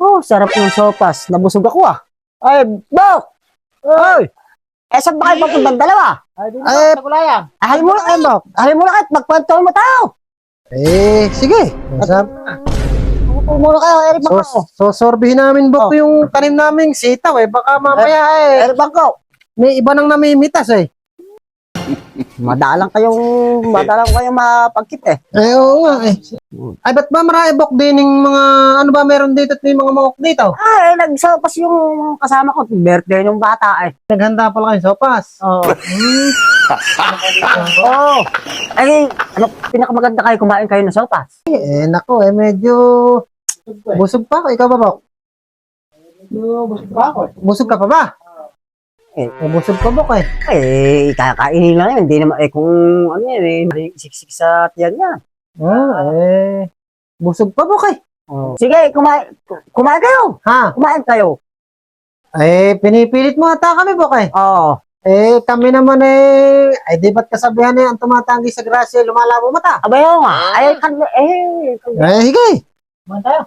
Oh, sarap ng sopas. Nabusog ako ah. Ay, Bok! Ay! Eh, saan ba kayo papuntang dalawa? Ay, sa gulayan. Ahal mo na kayo, Bok. Ahal mo na kayo at magkwento mo tao. Sige. Upo muna kayo, Eric Bangko. Sorbihin namin, Bok, yung tanim naming sitaw eh. Baka mamaya Eric Bangko. may iba nang namimitas eh. Madalang kayong mapagkit eh. Oo nga eh. Ay, ba't ba marami, Bok, din yung mga, ano ba meron dito at may mga manok dito? Nagsopas yung kasama ko. Birthday ng bata eh. Naghanda pala kayo sopas. Oo. Oo. Ay, ano, pinakamaganda kayo kumain kayo ng sopas. Nako medyo busog pa ako. Ikaw ba, Bok? Busog pa ako. Busog ka pa ba? Busog ka, Bok eh. Kakainin lang yun. Hindi naman, kung ano yan siksik sa tiyan niya. Busog pa, Bok eh. Sige, kumain kayo. Ha? Kumain kayo. Pinipilit mo ata kami, Bok eh. Oo. Kami naman di ba't kasabihan ang tumatanggi sa grasya, lumalabo mata? Abay, oo nga. Higay. Kumain tayo.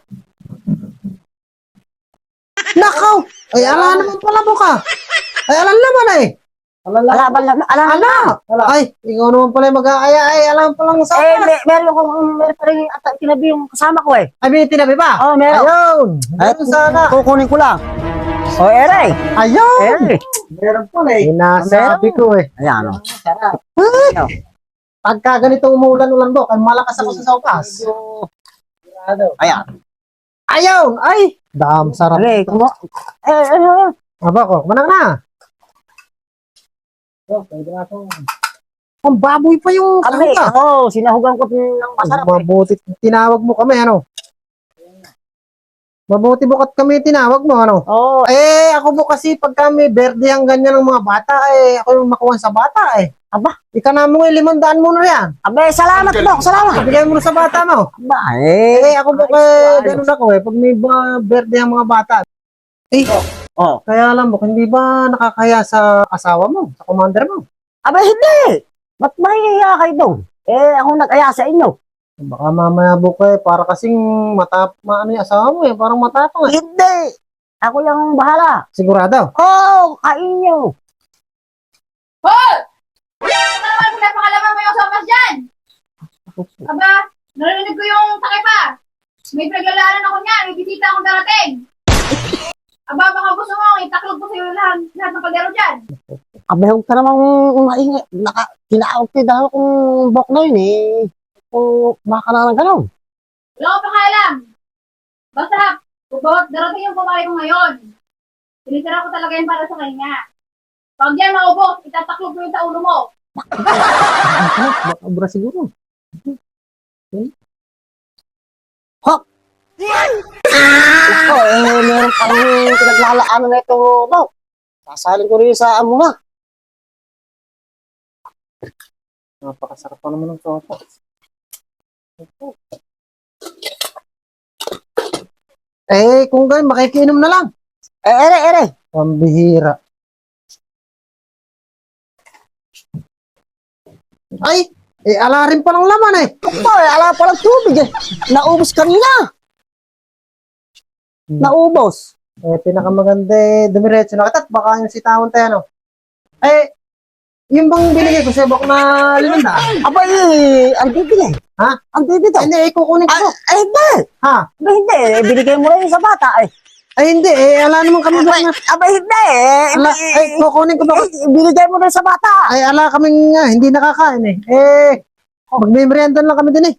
Nakaw! Ala naman pala, Bok ah. Alam naman eh. Ala. Ay, ikaw naman pala mag-aaya. Alam pa lang sa Meron pa rin tinabi yung kasama ko eh. Ay, may tinabi ba? Oo, meron. Ayun. Meron sana. Kukunin ko lang. Ere. Ayun. Ere. Meron po na eh. Sinasabi ko eh. Ayan o. Sarap. Pagka ganito umulan-ulan, Bok, ay malakas ako sa sopas. Ayan. Ayun. Ay, dam sarap. Aba ko, manang na. Ang baboy pa yung Kami, kahuka. sinahugan ko ng masarap eh. Mabuti, tinawag mo kami, ano? Mabuti bukat kami tinawag mo, ano? Oo. Ako mo kasi pag kami berde ang ganyan ng mga bata, ako yung makuha sa bata, Aba. Ika na mo 500 mo na yan. Abe, salamat Bok, salamat. Bigay mo na sa bata mo. Aba, Ako po ganun ako pag may berde ang mga bata. Kaya alam mo, hindi ba nakakaya sa asawa mo, sa commander mo? Aba, hindi. Ba't mahihiya kayo doon? Ako nag-aya sa inyo. Baka mamaya buka para kasing maano yung asawa mo parang matapang Hindi. Ako lang bahala. Sigurado? Kain nyo. Paul! Ano naman kung napakalaman mo yung sopas dyan? Aba, narinig ko yung takip pa. May paglalaanan ako niya, may bisita akong darating. Aba, baka gusto mo, itaklog ko sa'yo lahat ng paglaro dyan. Aba, huwag ka namang maingay. Kinaawag kayo dahil kung Bok na yun Kung baka na ng gano'n. Wala ko pakialam. Basta, kung bawat darating yung pamay ko ngayon, sinisira ko talaga yun para sa kanya. Pag yan maubos, itataklog ko yun sa ulo mo. Obra siguro. Meron kang pinaglalaanan na ito, Bok. Sasalin ko rin sa amo na. Napakasarap pa naman ng sopas. Kung ganyan, makikinom na lang. Ere. Pambihira. Ala rin palang laman Ala palang tubig Naubos kanina. Naubos. Pinakamaganda dumiretso na katat. Baka yung sitawan tayo, no? Yung bang binigay ko sa Bok na 500? Aba, ang bibili. Ha? Ang bibili to. Hindi, kukunin ko. Hindi. Ha? Aba, hindi. Binigay mo lang yun sa bata Hindi, ala naman kami Bok na. Aba, hindi. Kukunin ko ba? Binigay mo lang sa bata. Ala kaming hindi nakakain Magme-merienda lang kami din